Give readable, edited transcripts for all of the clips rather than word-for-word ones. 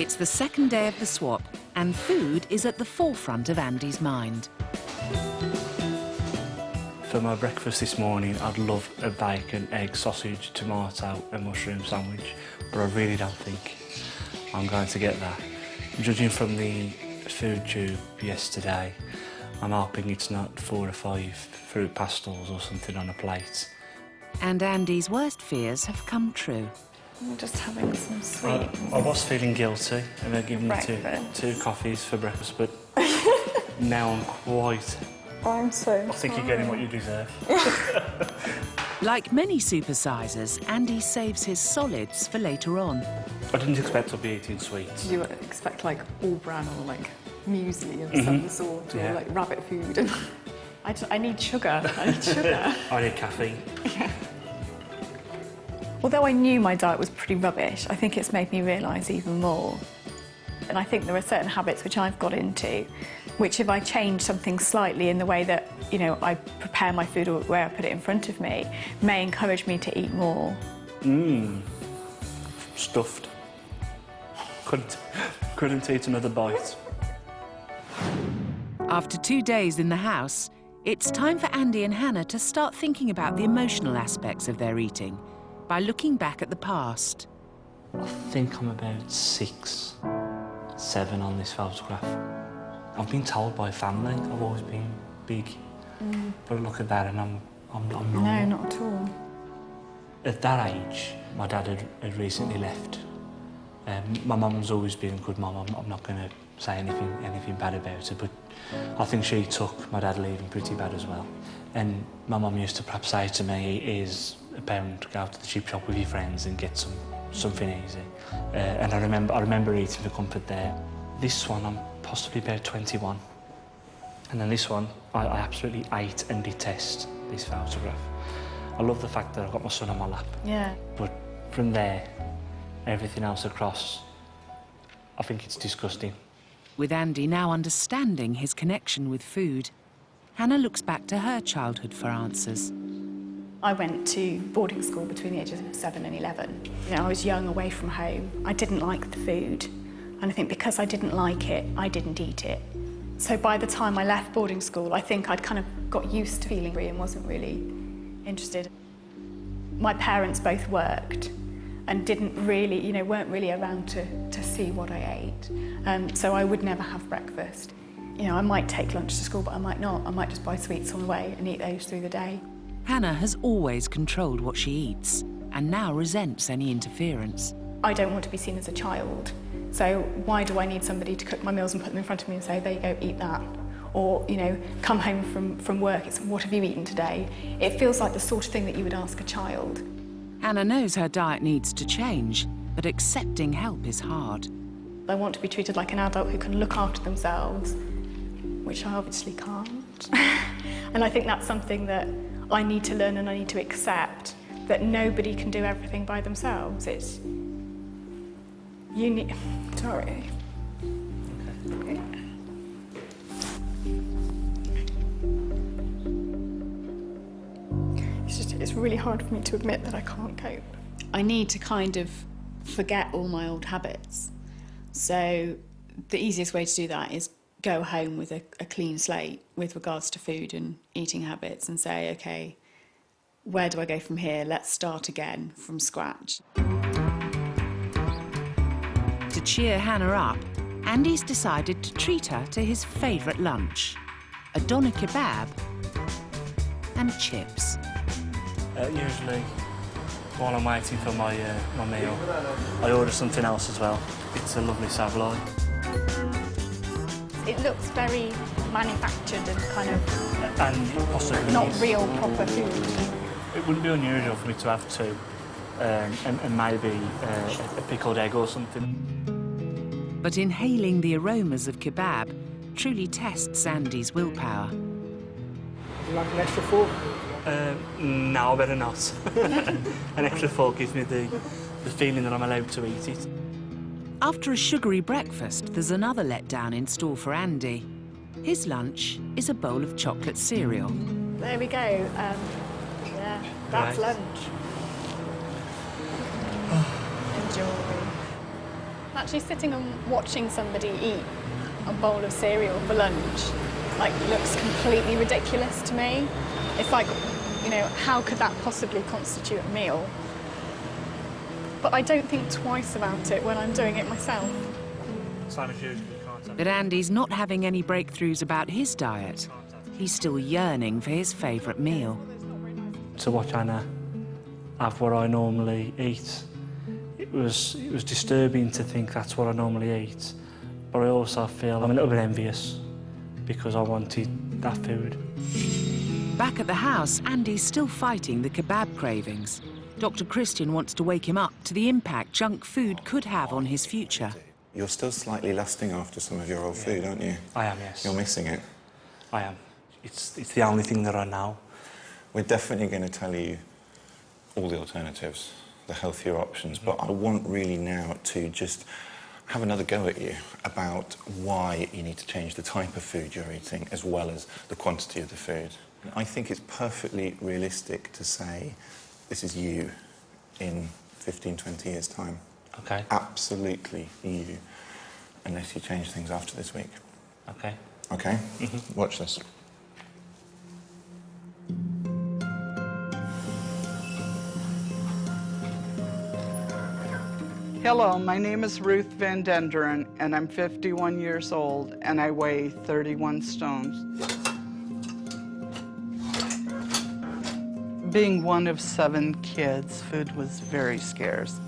It's the second day of the swap, and food is at the forefront of Andy's mind. For my breakfast this morning, I'd love a bacon, egg, sausage, tomato and mushroom sandwich, but I really don't think I'm going to get that. Judging from the food tube yesterday, I'm hoping it's not 4 or 5 fruit pastels or something on a plate. And Andy's worst fears have come true. I'm just having some sweet. I was feeling guilty and I'd given me two coffees for breakfast, but now I'm quite... I'm so I think you're getting what you deserve. Like many supersizers, Andy saves his solids for later on. I didn't expect to be eating sweets. Do you expect like all bran or like muesli of some sort, or like rabbit food? I need sugar. I need sugar. I need caffeine. Yeah. Although I knew my diet was pretty rubbish, I think it's made me realise even more. And I think there are certain habits which I've got into, which if I change something slightly in the way that, you know, I prepare my food or where I put it in front of me, may encourage me to eat more. Stuffed. Couldn't eat another bite. After 2 days in the house, it's time for Andy and Hannah to start thinking about the emotional aspects of their eating by looking back at the past. I think I'm about 6, 7 on this photograph. I've been told by family I've always been big, but I look at that and I'm normal. No, not at all. At that age, my dad had recently left. My mum's always been a good mum. I'm not going to say anything bad about her, but I think she took my dad leaving pretty bad as well. And my mum used to perhaps say to me, "Here's a pound, go to the chip shop with your friends and get something easy." And I remember eating the comfort there. This one, I'm possibly about 21. And then this one, I absolutely hate and detest this photograph. I love the fact that I've got my son on my lap. Yeah. But from there, everything else across, I think it's disgusting. With Andy now understanding his connection with food, Hannah looks back to her childhood for answers. I went to boarding school between the ages of 7 and 11. You know, I was young, away from home. I didn't like the food. And I think because I didn't like it, I didn't eat it. So by the time I left boarding school, I think I'd kind of got used to feeling hungry and wasn't really interested. My parents both worked and didn't really, you know, weren't really around to see what I ate. So I would never have breakfast. You know, I might take lunch to school, but I might not. I might just buy sweets on the way and eat those through the day. Hannah has always controlled what she eats and now resents any interference. I don't want to be seen as a child. So why do I need somebody to cook my meals and put them in front of me and say, there you go, eat that? Or, you know, come home from work, it's, what have you eaten today? It feels like the sort of thing that you would ask a child. Hannah knows her diet needs to change, but accepting help is hard. I want to be treated like an adult who can look after themselves, which I obviously can't. And I think that's something that I need to learn and I need to accept, that nobody can do everything by themselves. It's... You need... Sorry. Okay. It's really hard for me to admit that I can't cope. I need to kind of forget all my old habits. So the easiest way to do that is go home with a clean slate with regards to food and eating habits and say, OK, where do I go from here? Let's start again from scratch. To cheer Hannah up, Andy's decided to treat her to his favourite lunch, a doner kebab and chips. Usually, while I'm waiting for my meal, I order something else as well. It's a lovely saveloy. It looks very manufactured and kind of And possibly not real proper food. It wouldn't be unusual for me to have 2, and maybe a pickled egg or something. But inhaling the aromas of kebab truly tests Andy's willpower. Would you like an extra fork? No, I better not. An extra fork gives me the feeling that I'm allowed to eat it. After a sugary breakfast, there's another letdown in store for Andy. His lunch is a bowl of chocolate cereal. There we go. Yeah, that's lunch. Enjoy. Actually sitting and watching somebody eat a bowl of cereal for lunch, like, looks completely ridiculous to me. It's like, you know, how could that possibly constitute a meal? But I don't think twice about it when I'm doing it myself. But Andy's not having any breakthroughs about his diet. He's still yearning for his favourite meal. To watch Anna have what I normally eat, it was disturbing to think that's what I normally eat. But I also feel I'm a little bit envious because I wanted that food. Back at the house, Andy's still fighting the kebab cravings. Dr. Christian wants to wake him up to the impact junk food could have on his future. You're still slightly lusting after some of your old food, aren't you? I am, yes. You're missing it. I am. It's the only thing that I know. We're definitely going to tell you all the alternatives, the healthier options, but I want really now to just have another go at you about why you need to change the type of food you're eating as well as the quantity of the food. I think it's perfectly realistic to say this is you in 15, 20 years' time. Okay. Absolutely you, unless you change things after this week. Okay. Okay? Watch this. Hello, my name is Ruth Van Denderen, and I'm 51 years old, and I weigh 31 stones. Being one of 7 kids, food was very scarce.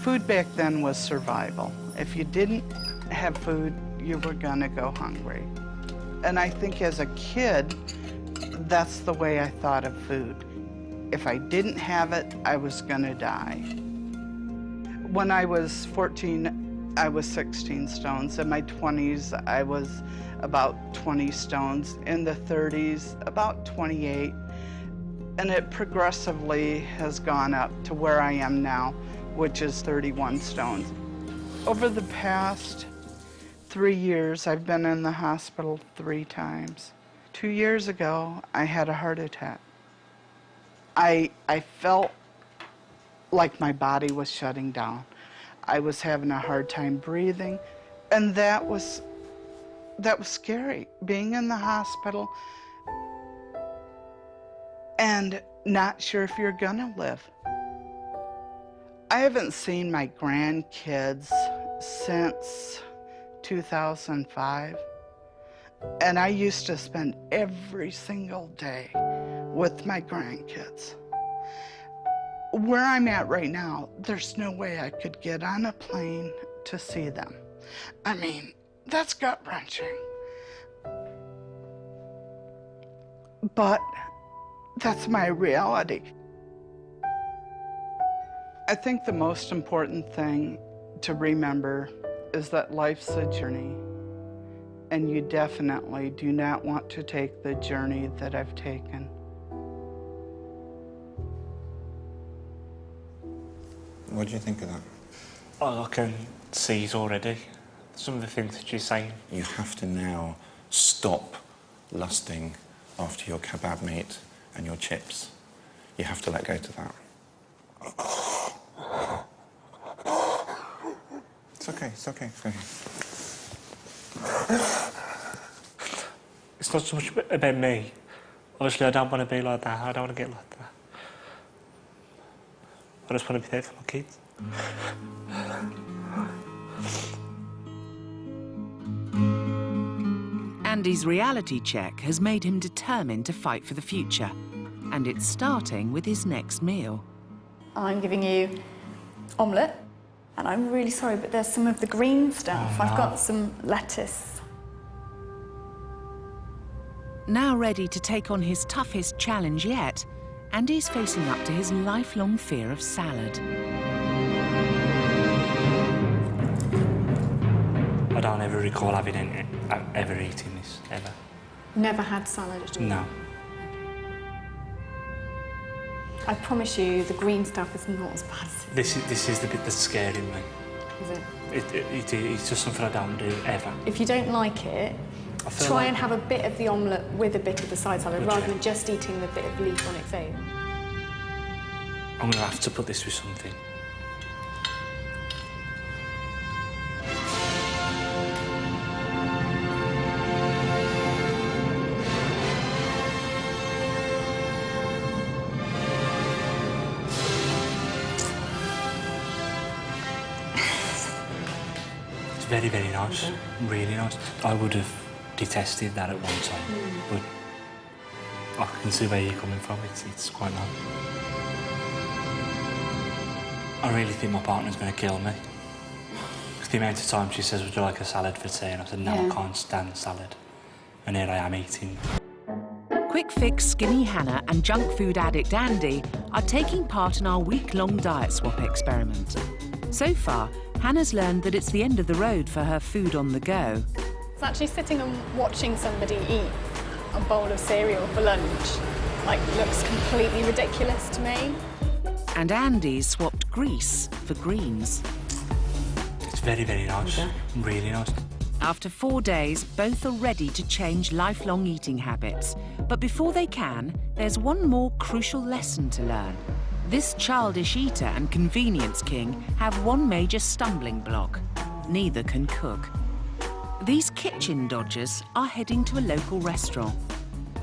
Food back then was survival. If you didn't have food, you were gonna go hungry. And I think as a kid, that's the way I thought of food. If I didn't have it, I was gonna die. When I was 14, I was 16 stones. In my 20s, I was about 20 stones. In the 30s, about 28. And it progressively has gone up to where I am now, which is 31 stones. Over the past 3 years, I've been in the hospital 3 times. 2 years ago, I had a heart attack. I felt like my body was shutting down. I was having a hard time breathing, and that was scary, being in the hospital and not sure if you're gonna live. I haven't seen my grandkids since 2005, and I used to spend every single day with my grandkids. Where I'm at right now, there's no way I could get on a plane to see them. I mean, that's gut-wrenching. But that's my reality. I think the most important thing to remember is that life's a journey, and you definitely do not want to take the journey that I've taken. What do you think of that? Oh, I can see it already. Some of the things that she's saying. You have to now stop lusting after your kebab meat and your chips. You have to let go to that. It's okay, it's okay, it's okay. It's not so much about me. Obviously, I don't want to be like that. I don't want to get like that. I just want to be there for my kids. Andy's reality check has made him determined to fight for the future. And it's starting with his next meal. I'm giving you omelette, and I'm really sorry, but there's some of the green stuff. Oh, no. I've got some lettuce. Now ready to take on his toughest challenge yet, Andy's facing up to his lifelong fear of salad. I don't ever recall having ever eaten this, ever. Never had salad at all? No. I promise you, the green stuff is not as bad as it. This is the bit that's scaring me. Is it? It's just something I don't do, ever. If you don't like it, try and have a bit of the omelette with a bit of the side salad, rather than just eating the bit of leaf on its own. I'm going to have to put this with something. It's very, very nice, really nice. I would have detested that at one time, but I can see where you're coming from. It's quite nice. I really think my partner's going to kill me. The amount of time she says, would you like a salad for tea? And I said, no, I can't stand salad. And here I am eating. Quick Fix Skinny Hannah and junk food addict Andy are taking part in our week-long diet swap experiment. So far, Hannah's learned that it's the end of the road for her food on the go. It's actually sitting and watching somebody eat a bowl of cereal for lunch, like, looks completely ridiculous to me. And Andy's swapped grease for greens. It's very, very nice, really nice. After 4 days, both are ready to change lifelong eating habits. But before they can, there's one more crucial lesson to learn. This childish eater and convenience king have one major stumbling block. Neither can cook. These kitchen dodgers are heading to a local restaurant.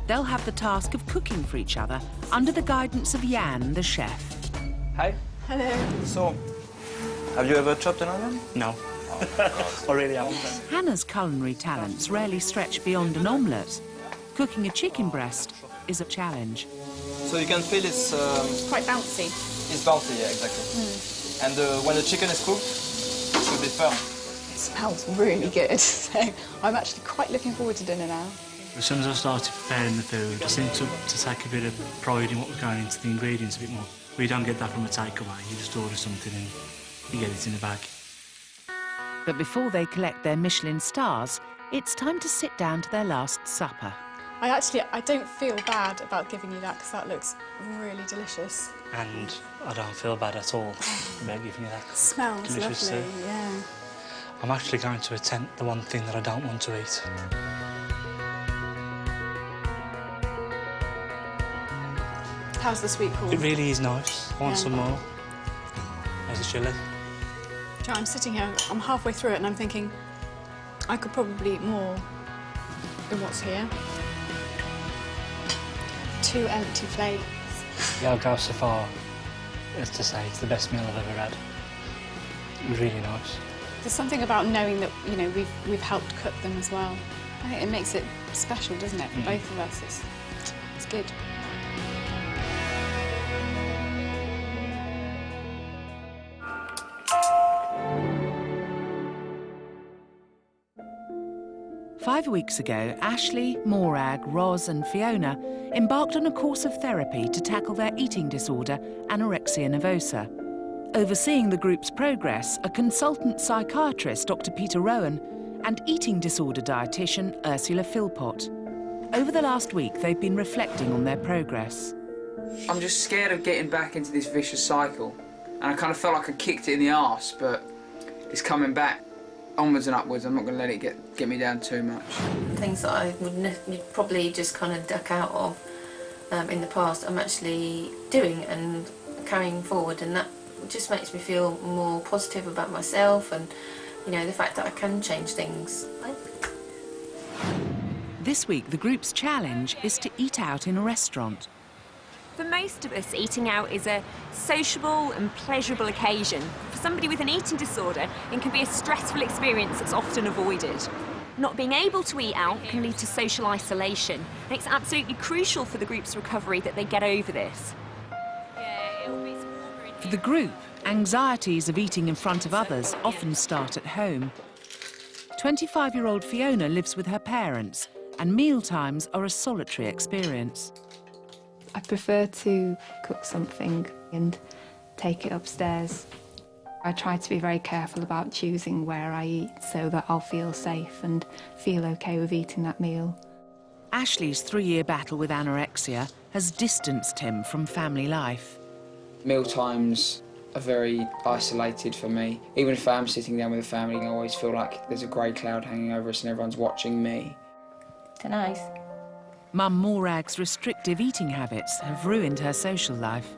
They'll have the task of cooking for each other under the guidance of Jan, the chef. Hi. Hello. So, have you ever chopped an onion? No. I really haven't. Hannah's culinary talents rarely stretch beyond an omelette. Cooking a chicken breast is a challenge. So you can feel it's Quite bouncy. it's bouncy, yeah, exactly. And when the chicken is cooked, it should be firm. It smells really good, so I'm actually quite looking forward to dinner now. As soon as I started preparing the food, I seemed to take a bit of pride in what was going into the ingredients a bit more. We don't get that from a takeaway. You just order something and you get it in the bag. But before they collect their Michelin stars, it's time to sit down to their last supper. I don't feel bad about giving you that because that looks really delicious. And I don't feel bad at all about giving you that. It smells delicious lovely, tea. yeah. I'm actually going to attempt the one thing that I don't want to eat. How's the sweet corn? It really is nice. I want Yeah. some more. How's the chilli? Do you know, I'm sitting here, I'm halfway through it and I'm thinking, I could probably eat more than what's here. 2 empty plates. Yeah, I'll go so far as to say it's the best meal I've ever had. It was really nice. There's something about knowing that, you know, we've helped cook them as well. I think it makes it special, doesn't it, for both of us? It's good. Five weeks ago, Ashley, Morag, Roz and Fiona embarked on a course of therapy to tackle their eating disorder, anorexia nervosa. Overseeing the group's progress are consultant psychiatrist Dr. Peter Rowan and eating disorder dietitian Ursula Philpott. Over the last week, they've been reflecting on their progress. I'm just scared of getting back into this vicious cycle. And I kind of felt like I kicked it in the arse, but it's coming back onwards and upwards. I'm not going to let it get me down too much. Things that I would probably just kind of duck out of in the past, I'm actually doing and carrying forward, and that just makes me feel more positive about myself and, you know, the fact that I can change things. This week, the group's challenge is to eat out in a restaurant. For most of us, eating out is a sociable and pleasurable occasion. For somebody with an eating disorder, it can be a stressful experience that's often avoided. Not being able to eat out can lead to social isolation, and it's absolutely crucial for the group's recovery that they get over this. For the group, anxieties of eating in front of others often start at home. 25-year-old Fiona lives with her parents, and mealtimes are a solitary experience. I prefer to cook something and take it upstairs. I try to be very careful about choosing where I eat so that I'll feel safe and feel okay with eating that meal. Ashley's 3-year battle with anorexia has distanced him from family life. Meal times are very isolated for me. Even if I'm sitting down with a family, I always feel like there's a grey cloud hanging over us and everyone's watching me. They're nice. Mum Morag's restrictive eating habits have ruined her social life.